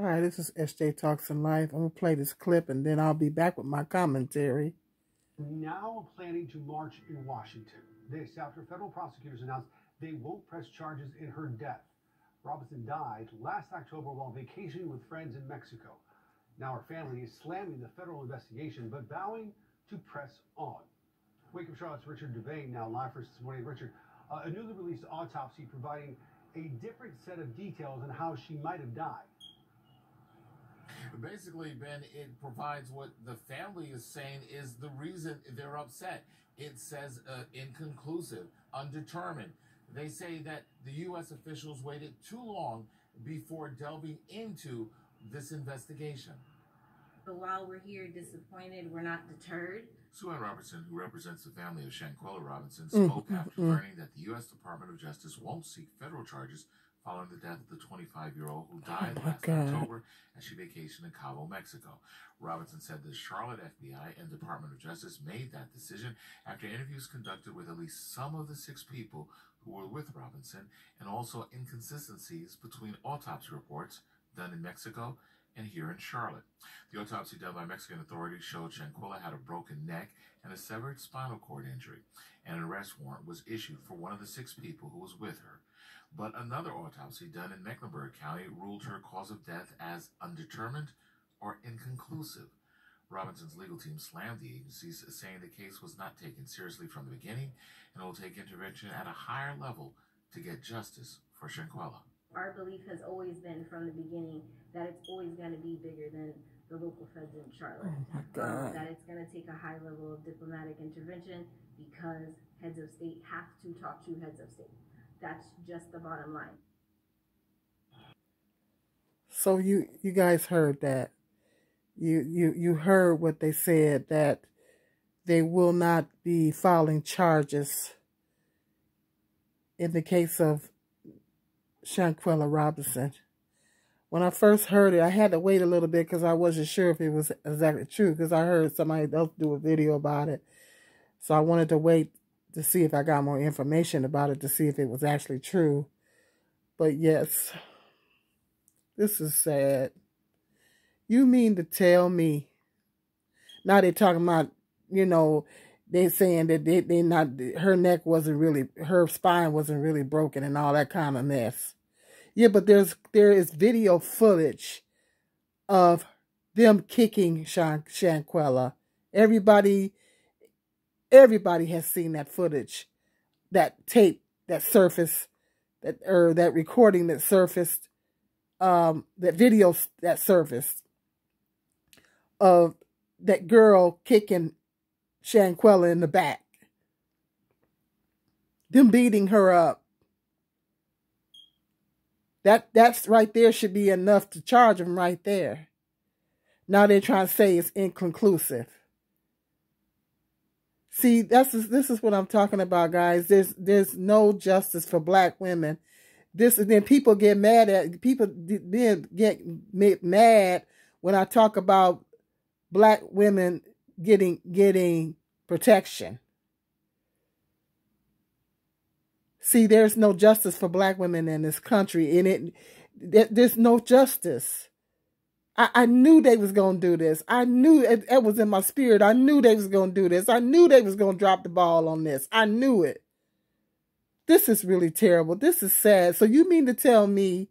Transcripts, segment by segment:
All right, this is SJ Talks in Life. I'm going to play this clip and then I'll be back with my commentary. Now planning to march in Washington. This after federal prosecutors announced they won't press charges in her death. Robinson died last October while vacationing with friends in Mexico. Now her family is slamming the federal investigation but vowing to press on. Wake Up Charlotte's Richard Devane now live for us this morning. Richard, a newly released autopsy providing a different set of details on how she might have died. Basically, Ben, it provides what the family is saying is the reason they're upset. It says inconclusive, undetermined. They say that the U.S. officials waited too long before delving into this investigation. But while we're here disappointed, we're not deterred. Sue Ann Robertson, who represents the family of Shanquella Robinson, spoke after learning that the U.S. Department of Justice won't seek federal charges following the death of the 25-year-old who died last October as she vacationed in Cabo, Mexico. Robinson said the Charlotte FBI and Department of Justice made that decision after interviews conducted with at least some of the 6 people who were with Robinson, and also inconsistencies between autopsy reports done in Mexico and here in Charlotte. The autopsy done by Mexican authorities showed Shanquella had a broken neck and a severed spinal cord injury, and an arrest warrant was issued for one of the 6 people who was with her. But another autopsy done in Mecklenburg County ruled her cause of death as undetermined or inconclusive. Robinson's legal team slammed the agencies, saying the case was not taken seriously from the beginning and will take intervention at a higher level to get justice for Shanquella. Our belief has always been from the beginning that it's always going to be bigger than the local feds in Charlotte. Oh my God. That it's going to take a high level of diplomatic intervention because heads of state have to talk to heads of state. That's just the bottom line. So you guys heard that. You heard what they said, that they will not be filing charges in the case of Shanquella Robinson. When I first heard it, I had to wait a little bit because I wasn't sure if it was exactly true, because I heard somebody else do a video about it. So I wanted to wait to see if I got more information about it, to see if it was actually true. But yes, this is sad. You mean to tell me, now they're talking about, you know, they're saying that they not, her neck wasn't really, her spine wasn't really broken and all that kind of mess. Yeah, but there is video footage of them kicking Shanquella. Everybody has seen that footage, that tape that surfaced, that recording that surfaced, that video that surfaced of that girl kicking Shanquella in the back, them beating her up. That's right there should be enough to charge them right there. Now they're trying to say it's inconclusive. See, this is what I'm talking about, guys. There's no justice for black women. Then people get mad when I talk about black women getting protection. See, there's no justice for black women in this country, and there's no justice. I knew they was going to do this. I knew it was in my spirit. I knew they was going to do this. I knew they was going to drop the ball on this. I knew it. This is really terrible. This is sad. So you mean to tell me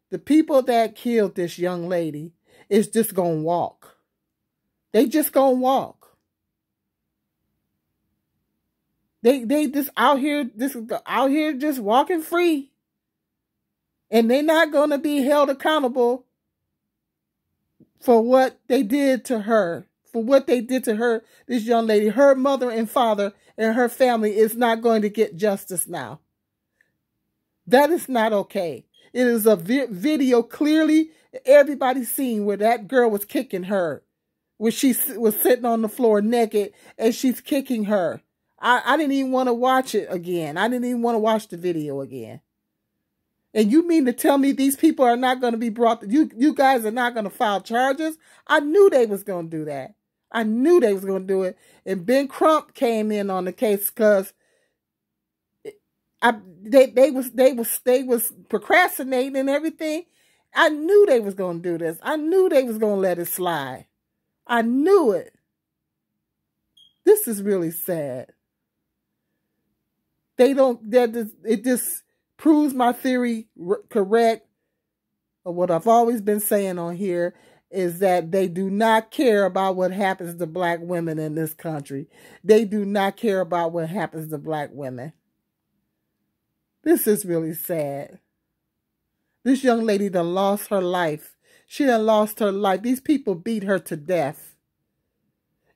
the people that killed this young lady is just going to walk? They just going to walk. They just out here just walking free. And they're not going to be held accountable for what they did to her. For what they did to her, this young lady. Her mother and father and her family is not going to get justice now. That is not okay. It is a video clearly everybody's seen where that girl was kicking her. Where she was sitting on the floor naked and she's kicking her. I didn't even want to watch it again. I didn't even want to watch the video again. And you mean to tell me these people are not going to be brought, you guys are not going to file charges? I knew they was going to do that. I knew they was going to do it. And Ben Crump came in on the case because they was procrastinating and everything. I knew they was going to do this. I knew they was going to let it slide. I knew it. This is really sad. It just proves my theory correct. Of what I've always been saying on here is that they do not care about what happens to black women in this country. They do not care about what happens to black women. This is really sad. This young lady done lost her life. She done lost her life. These people beat her to death.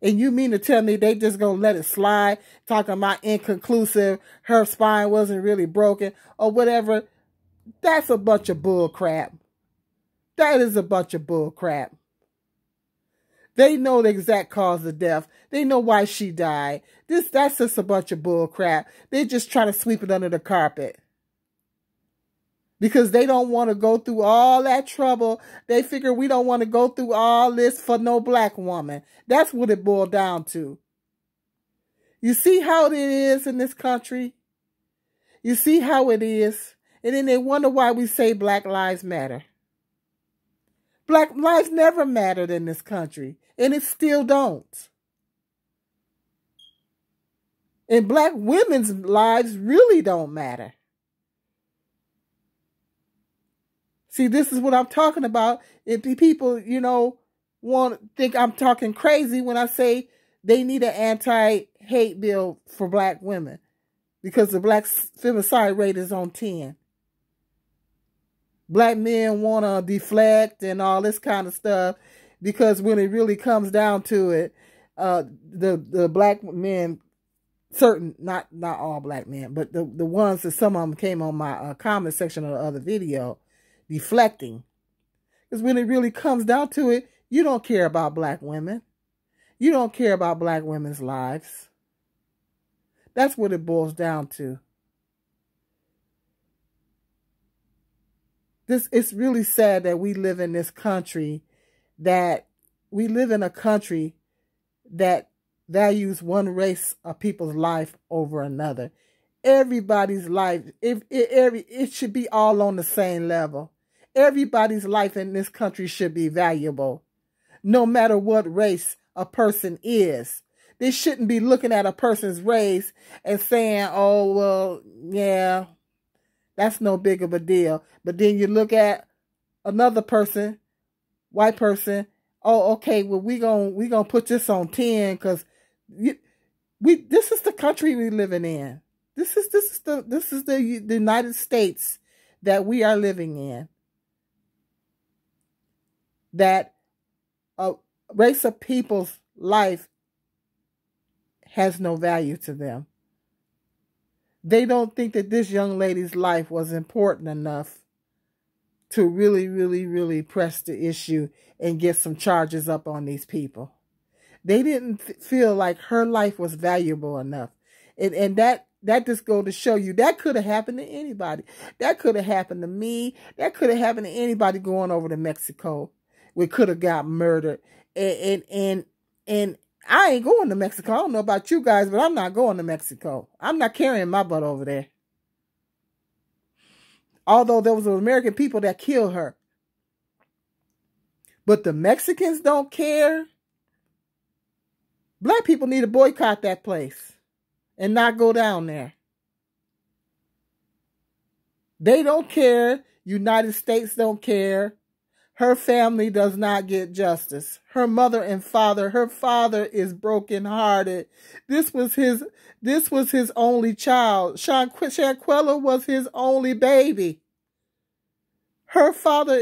And you mean to tell me they just gonna let it slide, talking about inconclusive, her spine wasn't really broken, or whatever? That's a bunch of bull crap. That is a bunch of bull crap. They know the exact cause of death. They know why she died. That's just a bunch of bull crap. They're just trying to sweep it under the carpet. Because they don't want to go through all that trouble. They figure we don't want to go through all this for no black woman. That's what it boiled down to. You see how it is in this country? You see how it is? And then they wonder why we say Black Lives Matter. Black lives never mattered in this country. And it still don't. And black women's lives really don't matter. See, this is what I'm talking about. If people, think I'm talking crazy when I say they need an anti-hate bill for black women. Because the black femicide rate is on 10. Black men want to deflect and all this kind of stuff. Because when it really comes down to it, the black men, not all black men, but the ones that some of them came on my comment section of the other video, deflecting. Because when it really comes down to it, you don't care about black women. You don't care about black women's lives. That's what it boils down to. It's really sad that we live in this country, that values one race of people's life over another. Everybody's life, it should be all on the same level. Everybody's life in this country should be valuable, no matter what race a person is. They shouldn't be looking at a person's race and saying, oh, well, yeah, that's no big of a deal. But then you look at another person, white person, oh, okay, well, we gonna put this on 10 because this is the country we living in. This is the United States that we are living in. That a race of people's life has no value to them. They don't think that this young lady's life was important enough to really, really, really press the issue and get some charges up on these people. They didn't feel like her life was valuable enough. And that just goes to show you that could have happened to anybody. That could have happened to me. That could have happened to anybody going over to Mexico. We could have got murdered. And I ain't going to Mexico. I don't know about you guys, but I'm not going to Mexico. I'm not carrying my butt over there. Although there was American people that killed her. But the Mexicans don't care. Black people need to boycott that place and not go down there. They don't care. United States don't care. Her family does not get justice. Her mother and father, her father is brokenhearted. This was his only child. Shanquella was his only baby. Her father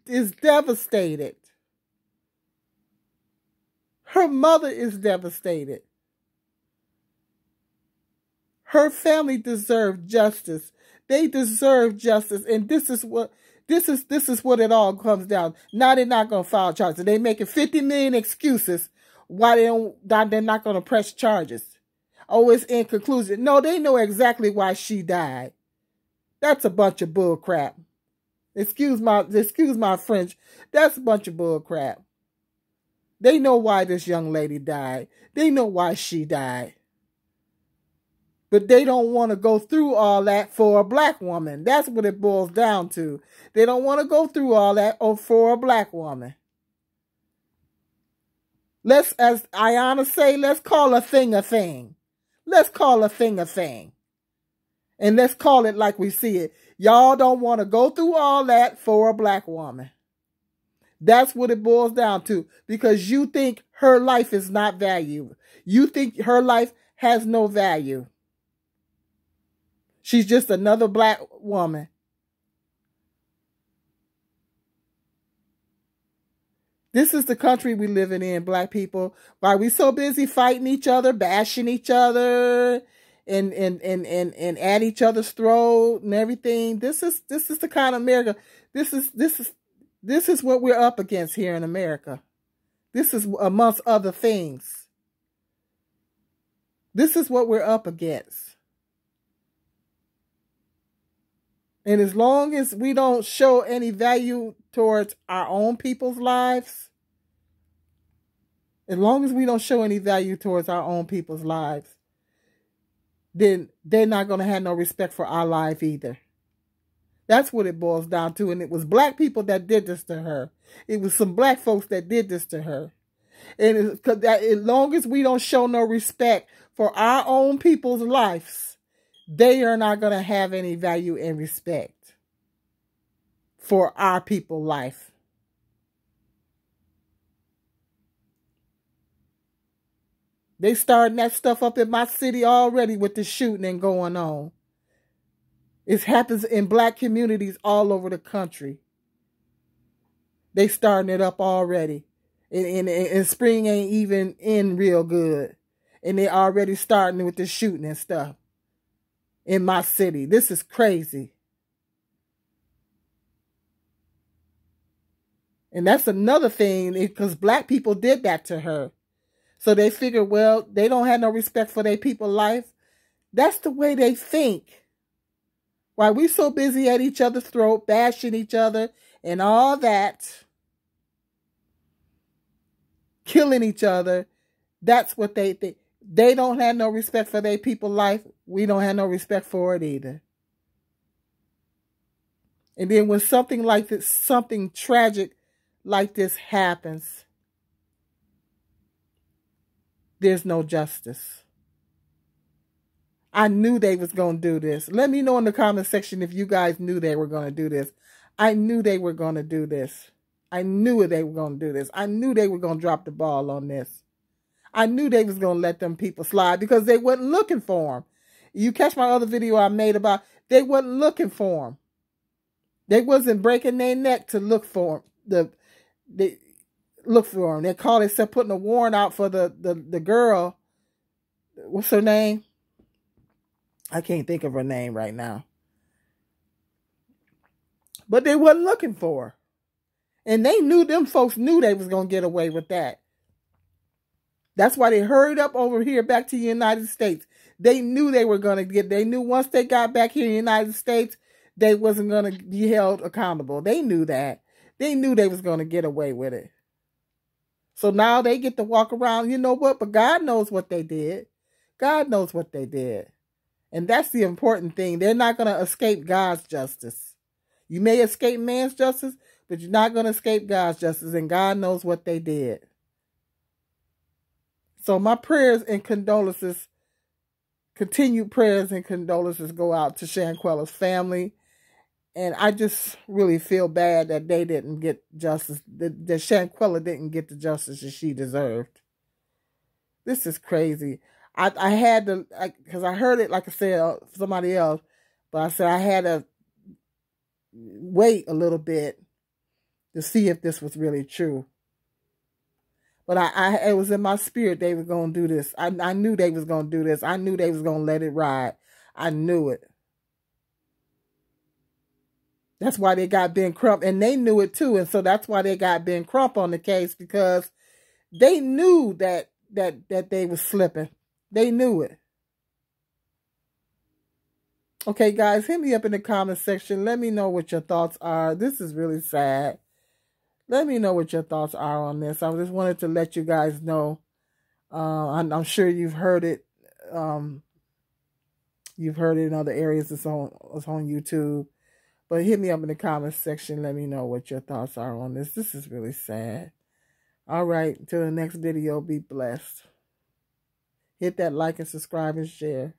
is devastated. Her mother is devastated. Her family deserved justice. They deserve justice, and this is what it all comes down. Now they're not going to file charges. They're making 50 million excuses why they're not going to press charges. Oh, it's inconclusive. No, they know exactly why she died. That's a bunch of bull crap. Excuse my French. That's a bunch of bull crap. They know why this young lady died. They know why she died. But they don't want to go through all that for a black woman. That's what it boils down to. They don't want to go through all that for a black woman. Let's, as Ayanna say, let's call a thing a thing. Let's call a thing a thing. And let's call it like we see it. Y'all don't want to go through all that for a black woman. That's what it boils down to. Because you think her life is not valued. You think her life has no value. She's just another black woman. This is the country we living in, black people. Why we so busy fighting each other, bashing each other, and at each other's throat and everything. This is the kind of America. This is what we're up against here in America. This is amongst other things. This is what we're up against. And as long as we don't show any value towards our own people's lives, as long as we don't show any value towards our own people's lives, then they're not going to have no respect for our life either. That's what it boils down to. And it was black people that did this to her. It was some black folks that did this to her. And as long as we don't show no respect for our own people's lives, they are not going to have any value and respect for our people's life. They starting that stuff up in my city already with the shooting and going on. It happens in black communities all over the country. They starting it up already. And spring ain't even in real good. And they already starting with the shooting and stuff in my city. This is crazy. And that's another thing, because black people did that to her. So they figure, well, they don't have no respect for their people's life. That's the way they think. Why we so busy at each other's throat, bashing each other and all that, killing each other, that's what they think. They don't have no respect for their people's life. We don't have no respect for it either. And then when something like this, something tragic like this happens, there's no justice. I knew they was going to do this. Let me know in the comment section if you guys knew they were going to do this. I knew they were going to do this. I knew they were going to do this. I knew they were going to drop the ball on this. I knew they was going to let them people slide because they wasn't looking for them. You catch my other video I made about, they wasn't looking for them. They wasn't breaking their neck to look for them. They look for them. They called themselves putting a warrant out for the girl. What's her name? I can't think of her name right now. But they wasn't looking for her. And they knew, them folks knew they was going to get away with that. That's why they hurried up over here back to the United States. They knew they were going to get, they knew once they got back here in the United States, they wasn't going to be held accountable. They knew that. They knew they was going to get away with it. So now they get to walk around, you know what? But God knows what they did. God knows what they did. And that's the important thing. They're not going to escape God's justice. You may escape man's justice, but you're not going to escape God's justice. And God knows what they did. So my prayers and condolences, continued prayers and condolences go out to Shanquella's family. And I just really feel bad that they didn't get justice, that Shanquella didn't get the justice that she deserved. This is crazy. I had to, because I heard it, like I said, somebody else, but I said I had to wait a little bit to see if this was really true. But it was in my spirit they were going to do this. I knew they was going to do this. I knew they was going to let it ride. I knew it. That's why they got Ben Crump. And they knew it too. And so that's why they got Ben Crump on the case, because they knew that they was slipping. They knew it. Okay, guys, hit me up in the comment section. Let me know what your thoughts are. This is really sad. Let me know what your thoughts are on this. I just wanted to let you guys know. I'm sure you've heard it You've heard it in other areas. It's on YouTube. But hit me up in the comments section. Let me know what your thoughts are on this. This is really sad. All right. Until the next video, be blessed. Hit that like and subscribe and share.